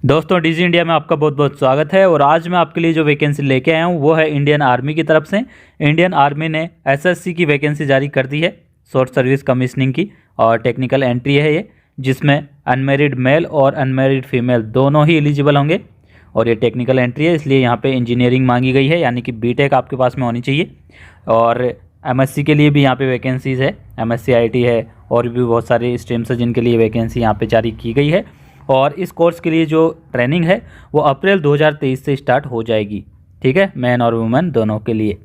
दोस्तों DG India में आपका बहुत बहुत स्वागत है। और आज मैं आपके लिए जो वैकेंसी लेके आया हूँ वो है इंडियन आर्मी की तरफ से। इंडियन आर्मी ने एसएससी की वैकेंसी जारी कर दी है, शॉर्ट सर्विस कमीशनिंग की, और टेक्निकल एंट्री है ये, जिसमें अनमेरिड मेल और अनमेरिड फीमेल दोनों ही एलिजिबल होंगे। और ये टेक्निकल एंट्री है, इसलिए यहाँ पे इंजीनियरिंग मांगी गई है, यानी कि बीटेक आपके पास में होनी चाहिए। और एमएससी के लिए भी यहाँ पे वैकेंसीज़ है, एमएससी आईटी है, और भी बहुत सारे स्ट्रीम्स हैं जिनके लिए वैकेंसी यहाँ पे जारी की गई है। और इस कोर्स के लिए जो ट्रेनिंग है वो अप्रैल 2023 से स्टार्ट हो जाएगी, ठीक है, मैन और वुमेन दोनों के लिए।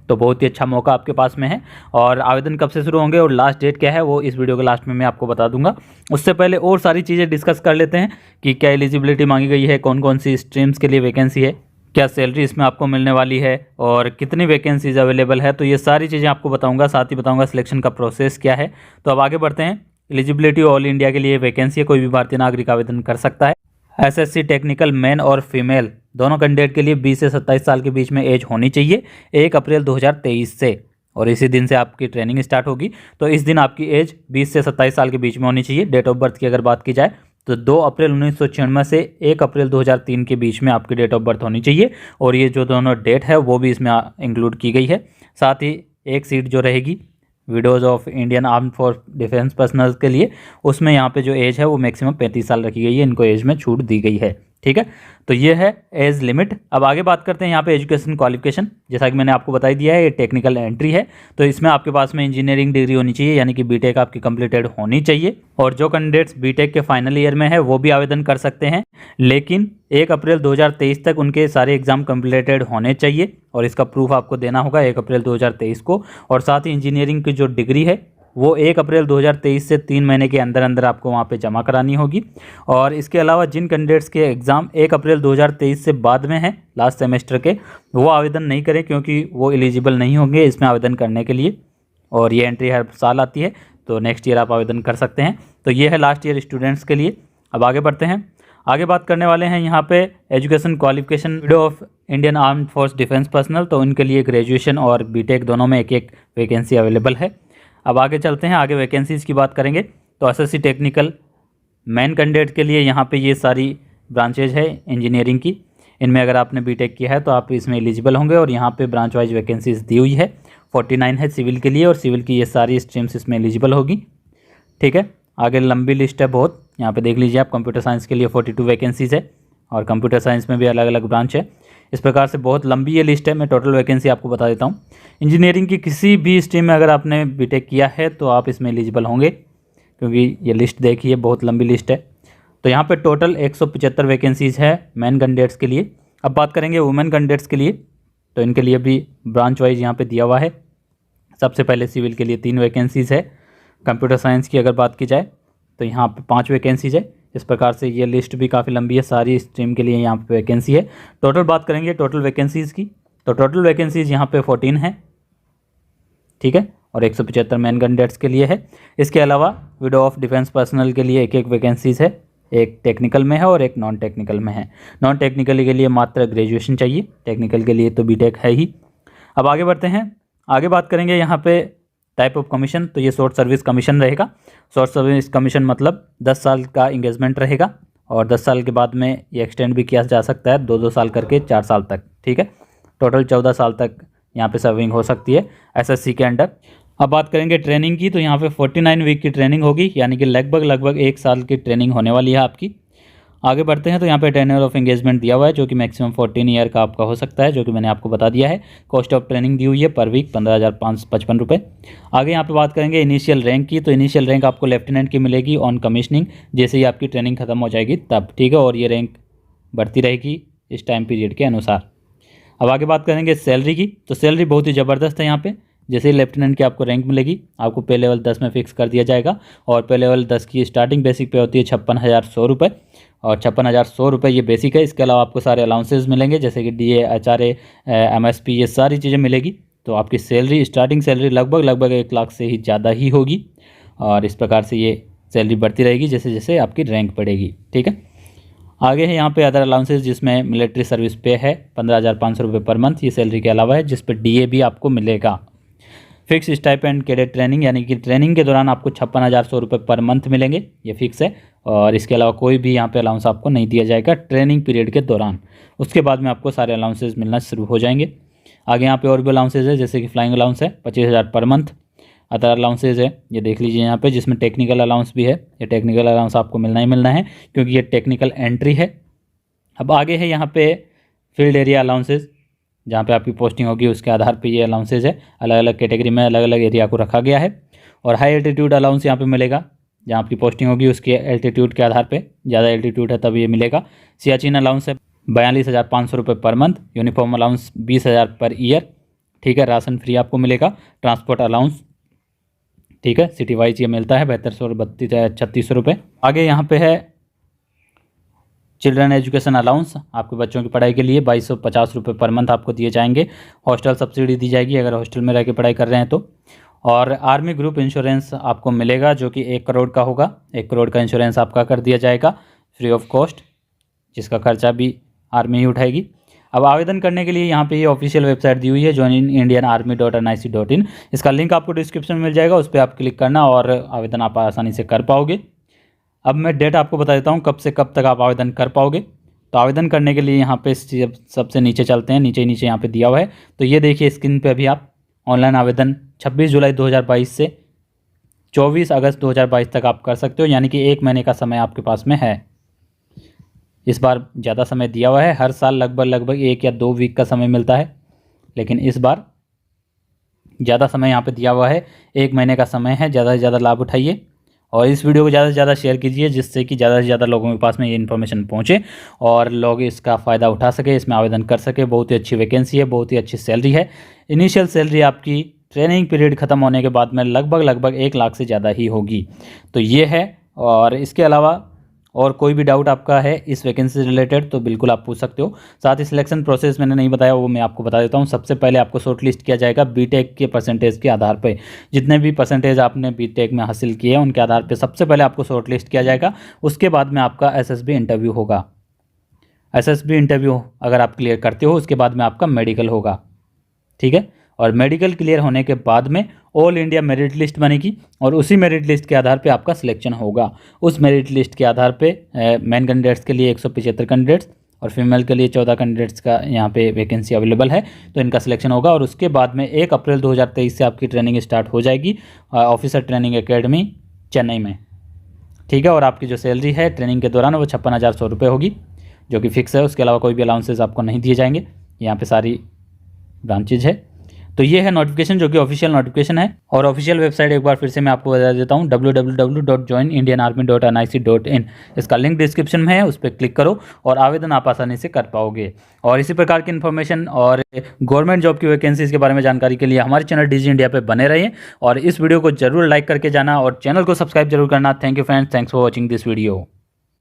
तो बहुत ही अच्छा मौका आपके पास में है। और आवेदन कब से शुरू होंगे और लास्ट डेट क्या है वो इस वीडियो के लास्ट में मैं आपको बता दूंगा। उससे पहले और सारी चीज़ें डिस्कस कर लेते हैं कि क्या एलिजिबिलिटी मांगी गई है, कौन कौन सी स्ट्रीम्स के लिए वैकेंसी है, क्या सैलरी इसमें आपको मिलने वाली है, और कितनी वैकेंसीज अवेलेबल है। तो ये सारी चीज़ें आपको बताऊंगा, साथ ही बताऊंगा सिलेक्शन का प्रोसेस क्या है। तो अब आगे बढ़ते हैं। एलिजिबिलिटी ऑल इंडिया के लिए वैकेंसी है, कोई भी भारतीय नागरिक आवेदन कर सकता है। एसएससी टेक्निकल मेन और फीमेल दोनों कैंडिडेट के लिए 20 से 27 साल के बीच में एज होनी चाहिए 1 अप्रैल 2023 से, और इसी दिन से आपकी ट्रेनिंग स्टार्ट होगी। तो इस दिन आपकी एज 20 से 27 साल के बीच में होनी चाहिए। डेट ऑफ बर्थ की अगर बात की जाए तो 2 अप्रैल 1996 से 1 अप्रैल 2003 के बीच में आपकी डेट ऑफ बर्थ होनी चाहिए। और ये जो दोनों डेट है वो भी इसमें इंक्लूड की गई है। साथ ही एक सीट जो रहेगी widows of Indian arm force defence personnel के लिए, उसमें यहाँ पे जो एज है वो मैक्सिमम 35 साल रखी गई है, इनको एज में छूट दी गई है, ठीक है। तो ये है एज लिमिट। अब आगे बात करते हैं यहाँ पे एजुकेशन क्वालिफिकेशन। जैसा कि मैंने आपको बता दिया है, ये टेक्निकल एंट्री है, तो इसमें आपके पास में इंजीनियरिंग डिग्री होनी चाहिए, यानी कि बीटेक आपकी कंप्लीटेड होनी चाहिए। और जो कैंडिडेट्स बीटेक के फाइनल ईयर में है वो भी आवेदन कर सकते हैं, लेकिन 1 अप्रैल 2023 तक उनके सारे एग्जाम कंप्लीटेड होने चाहिए, और इसका प्रूफ आपको देना होगा 1 अप्रैल 2023 को। और साथ ही इंजीनियरिंग की जो डिग्री है वो 1 अप्रैल 2023 से 3 महीने के अंदर अंदर आपको वहाँ पे जमा करानी होगी। और इसके अलावा जिन कैंडिडेट्स के एग्ज़ाम 1 अप्रैल 2023 से बाद में हैं, लास्ट सेमेस्टर के, वो आवेदन नहीं करें, क्योंकि वो एलिजिबल नहीं होंगे इसमें आवेदन करने के लिए। और ये एंट्री हर साल आती है, तो नेक्स्ट ईयर आप आवेदन कर सकते हैं। तो ये है लास्ट ईयर स्टूडेंट्स के लिए। अब आगे बढ़ते हैं। आगे बात करने वाले हैं यहाँ पे education qualification window of Indian armed force defence personnel, तो उनके लिए ग्रेजुएशन और बीटेक दोनों में एक एक वैकेंसी अवेलेबल है। अब आगे चलते हैं, आगे वैकेंसीज़ की बात करेंगे। तो एसएससी टेक्निकल मैन कैंडिडेट के लिए यहाँ पे ये सारी ब्रांचेज है इंजीनियरिंग की, इनमें अगर आपने बीटेक किया है तो आप इसमें एलिजिबल होंगे। और यहाँ पे ब्रांच वाइज वैकेंसीज दी हुई है, 49 है सिविल के लिए, और सिविल की ये सारी स्ट्रीम्स इसमें एलिजिबल होगी, ठीक है। आगे लंबी लिस्ट है बहुत, यहाँ पे देख लीजिए आप। कंप्यूटर साइंस के लिए 42 वैकेंसीज़ है, और कंप्यूटर साइंस में भी अलग अलग ब्रांच है। इस प्रकार से बहुत लंबी ये लिस्ट है, मैं टोटल वैकेंसी आपको बता देता हूँ। इंजीनियरिंग की किसी भी स्ट्रीम में अगर आपने बीटेक किया है तो आप इसमें एलिजिबल होंगे, क्योंकि ये लिस्ट देखिए बहुत लंबी लिस्ट है। तो यहाँ पे टोटल 175 वैकेंसीज़ है मैन कैंडिडेट्स के लिए। अब बात करेंगे वुमेन कैंडिडेट्स के लिए, तो इनके लिए भी ब्रांच वाइज यहाँ पे दिया हुआ है। सबसे पहले सिविल के लिए 3 वैकेंसीज़ है। कंप्यूटर साइंस की अगर बात की जाए तो यहाँ पे 5 वैकेंसीज़ है। इस प्रकार से ये लिस्ट भी काफ़ी लंबी है, सारी स्ट्रीम के लिए यहाँ पे वैकेंसी है। टोटल बात करेंगे टोटल वैकेंसीज़ की, तो टोटल वैकेंसीज़ यहाँ पे 14 है, ठीक है, और 175 मैन कैंडिडेट्स के लिए है। इसके अलावा विडो ऑफ डिफेंस पर्सनल के लिए एक एक वैकेंसीज़ है, एक टेक्निकल में है और एक नॉन टेक्निकल में है। नॉन टेक्निकल के लिए मात्र ग्रेजुएशन चाहिए, टेक्निकल के लिए तो बीटेक है ही। अब आगे बढ़ते हैं, आगे बात करेंगे यहाँ पे टाइप ऑफ कमीशन। तो ये शॉर्ट सर्विस कमीशन रहेगा। शॉर्ट सर्विस कमीशन मतलब 10 साल का इंगेजमेंट रहेगा, और 10 साल के बाद में ये एक्सटेंड भी किया जा सकता है 2-2 साल करके 4 साल तक, ठीक है। टोटल 14 साल तक यहाँ पे सर्विंग हो सकती है एसएससी के अंडर। अब बात करेंगे ट्रेनिंग की, तो यहाँ पे 49 वीक की ट्रेनिंग होगी, यानी कि लगभग 1 साल की ट्रेनिंग होने वाली है आपकी। आगे बढ़ते हैं, तो यहाँ पे टेन्योर ऑफ एंगेजमेंट दिया हुआ है, जो कि मैक्सिमम 14 ईयर का आपका हो सकता है, जो कि मैंने आपको बता दिया है। कॉस्ट ऑफ ट्रेनिंग दी हुई है पर वीक 15,555 रुपये। आगे यहाँ पे बात करेंगे इनिशियल रैंक की, तो इनिशियल रैंक आपको लेफ्टिनेंट की मिलेगी ऑन कमीशनिंग, जैसे ही आपकी ट्रेनिंग खत्म हो जाएगी तब, ठीक है। और ये रैंक बढ़ती रहेगी इस टाइम पीरियड के अनुसार। अब आगे बात करेंगे सैलरी की, तो सैलरी बहुत ही ज़बरदस्त है यहाँ पे। जैसे ही लेफ्टिनेंट की आपको रैंक मिलेगी, आपको पे लेवल 10 में फिक्स कर दिया जाएगा, और पे लेवल 10 की स्टार्टिंग बेसिक पे होती है 56,100 रुपये, और 56,100 रुपये ये बेसिक है। इसके अलावा आपको सारे अलाउंसेज मिलेंगे, जैसे कि डीए, एचआरए, एमएसपी, ये सारी चीज़ें मिलेगी। तो आपकी सैलरी, स्टार्टिंग सैलरी लगभग 1 लाख से ही ज़्यादा ही होगी, और इस प्रकार से ये सैलरी बढ़ती रहेगी जैसे जैसे आपकी रैंक बढ़ेगी, ठीक है। आगे है यहाँ पे अदर अलाउंसेज, जिसमें मिलिट्री सर्विस पे है 15,500 रुपये पर मंथ, ये सैलरी के अलावा है, जिस पर डीए भी आपको मिलेगा। फिक्स स्टाइपेंड कैडेट ट्रेनिंग, यानी कि ट्रेनिंग के दौरान आपको 56,100 रुपये पर मंथ मिलेंगे, ये फिक्स है। और इसके अलावा कोई भी यहाँ पे अलाउंस आपको नहीं दिया जाएगा ट्रेनिंग पीरियड के दौरान। उसके बाद में आपको सारे अलाउंसेस मिलना शुरू हो जाएंगे। आगे यहाँ पे और भी अलाउंसेज है, जैसे कि फ्लाइंग अलाउंस है 25,000 पर मंथ। अदर अलाउंसेज है, ये देख लीजिए यहाँ पे, जिसमें टेक्निकल अलाउंस भी है। ये टेक्निकल अलाउंस आपको मिलना ही मिलना है, क्योंकि ये टेक्निकल एंट्री है। अब आगे है यहाँ पे फील्ड एरिया अलाउंसेज, जहाँ पे आपकी पोस्टिंग होगी उसके आधार पे ये अलाउंसेज है। अलग अलग कैटेगरी में अलग अलग एरिया को रखा गया है। और हाई एल्टीट्यूड अलाउंस यहाँ पे मिलेगा, जहाँ आपकी पोस्टिंग होगी उसके एल्टीट्यूड के आधार पे, ज़्यादा एल्टीट्यूड है तब ये मिलेगा। सियाचिन अलाउंस है 42,500 रुपये per month. Uniform allowance 20,000 per year, ठीक है। राशन फ्री आपको मिलेगा। ट्रांसपोर्ट अलाउंस, ठीक है, सिटी वाइज ये मिलता है 7236 रुपये। आगे यहाँ पे है चिल्ड्रन एजुकेशन अलाउंस, आपके बच्चों की पढ़ाई के लिए 2250 रुपये पर मंथ आपको दिए जाएंगे। हॉस्टल सब्सिडी दी जाएगी अगर हॉस्टल में रह के पढ़ाई कर रहे हैं तो। और आर्मी ग्रुप इंश्योरेंस आपको मिलेगा, जो कि 1 करोड़ का होगा। 1 करोड़ का इंश्योरेंस आपका कर दिया जाएगा फ्री ऑफ कॉस्ट, जिसका खर्चा भी आर्मी ही उठाएगी। अब आवेदन करने के लिए यहाँ पे ये ऑफिशियल वेबसाइट दी हुई है, joininIndianArmy.nic.in। इसका लिंक आपको डिस्क्रिप्शन में मिल जाएगा, उस पर आप क्लिक करना और आवेदन आप आसानी से कर पाओगे। अब मैं डेट आपको बता देता हूँ कब से कब तक आप आवेदन कर पाओगे। तो आवेदन करने के लिए यहाँ पे सबसे नीचे चलते हैं, नीचे नीचे यहाँ पे दिया हुआ है। तो ये देखिए स्क्रीन पे अभी आप ऑनलाइन आवेदन 26 जुलाई 2022 से 24 अगस्त 2022 तक आप कर सकते हो, यानी कि 1 महीने का समय आपके पास में है। इस बार ज़्यादा समय दिया हुआ है, हर साल लगभग 1 या 2 वीक का समय मिलता है, लेकिन इस बार ज़्यादा समय यहाँ पे दिया हुआ है, 1 महीने का समय है। ज़्यादा से ज़्यादा लाभ उठाइए और इस वीडियो को ज़्यादा से ज़्यादा शेयर कीजिए, जिससे कि ज़्यादा से ज़्यादा लोगों के पास में ये इन्फॉर्मेशन पहुँचे और लोग इसका फ़ायदा उठा सके, इसमें आवेदन कर सके। बहुत ही अच्छी वैकेंसी है, बहुत ही अच्छी सैलरी है। इनिशियल सैलरी आपकी ट्रेनिंग पीरियड ख़त्म होने के बाद में लगभग 1 लाख से ज़्यादा ही होगी। तो ये है। और इसके अलावा और कोई भी डाउट आपका है इस वैकेंसी से रिलेटेड तो बिल्कुल आप पूछ सकते हो। साथ ही सिलेक्शन प्रोसेस मैंने नहीं बताया, वो मैं आपको बता देता हूँ। सबसे पहले आपको शॉर्ट लिस्ट किया जाएगा बीटेक के परसेंटेज के आधार पे। जितने भी परसेंटेज आपने बीटेक में हासिल किए हैं उनके आधार पे सबसे पहले आपको शॉर्ट लिस्ट किया जाएगा। उसके बाद में आपका एसएसबी इंटरव्यू होगा। एसएसबी इंटरव्यू अगर आप क्लियर करते हो उसके बाद में आपका मेडिकल होगा, ठीक है। और मेडिकल क्लियर होने के बाद में ऑल इंडिया मेरिट लिस्ट बनेगी और उसी मेरिट लिस्ट के आधार पे आपका सिलेक्शन होगा। उस मेरिट लिस्ट के आधार पे मेन कैंडिडेट्स के लिए 175 कैंडिडेट्स और फीमेल के लिए 14 कैंडिडेट्स का यहाँ पे वैकेंसी अवेलेबल है, तो इनका सिलेक्शन होगा। और उसके बाद में 1 अप्रैल 2023 से आपकी ट्रेनिंग स्टार्ट हो जाएगी ऑफिसर ट्रेनिंग एकेडमी चेन्नई में, ठीक है। और आपकी जो सैलरी है ट्रेनिंग के दौरान वो 56,100 रुपये होगी, जो कि फिक्स है। उसके अलावा कोई भी अलाउंसेस आपको नहीं दिए जाएंगे। यहाँ पे सारी ब्रांचेज है। तो ये है नोटिफिकेशन, जो कि ऑफिशियल नोटिफिकेशन है। और ऑफिशियल वेबसाइट एक बार फिर से मैं आपको बता देता हूँ, www.joinindianarmy.nic.in। इसका लिंक डिस्क्रिप्शन में है, उस पर क्लिक करो और आवेदन आप आसानी से कर पाओगे। और इसी प्रकार की इन्फॉर्मेशन और गवर्नमेंट जॉब की वैकेंसीज के बारे में जानकारी के लिए हमारे चैनल डिजी इंडिया पे बने रहिए और इस वीडियो को जरूर लाइक करके जाना और चैनल को सब्सक्राइब जरूर करना। Thank you friends, thanks for watching this video.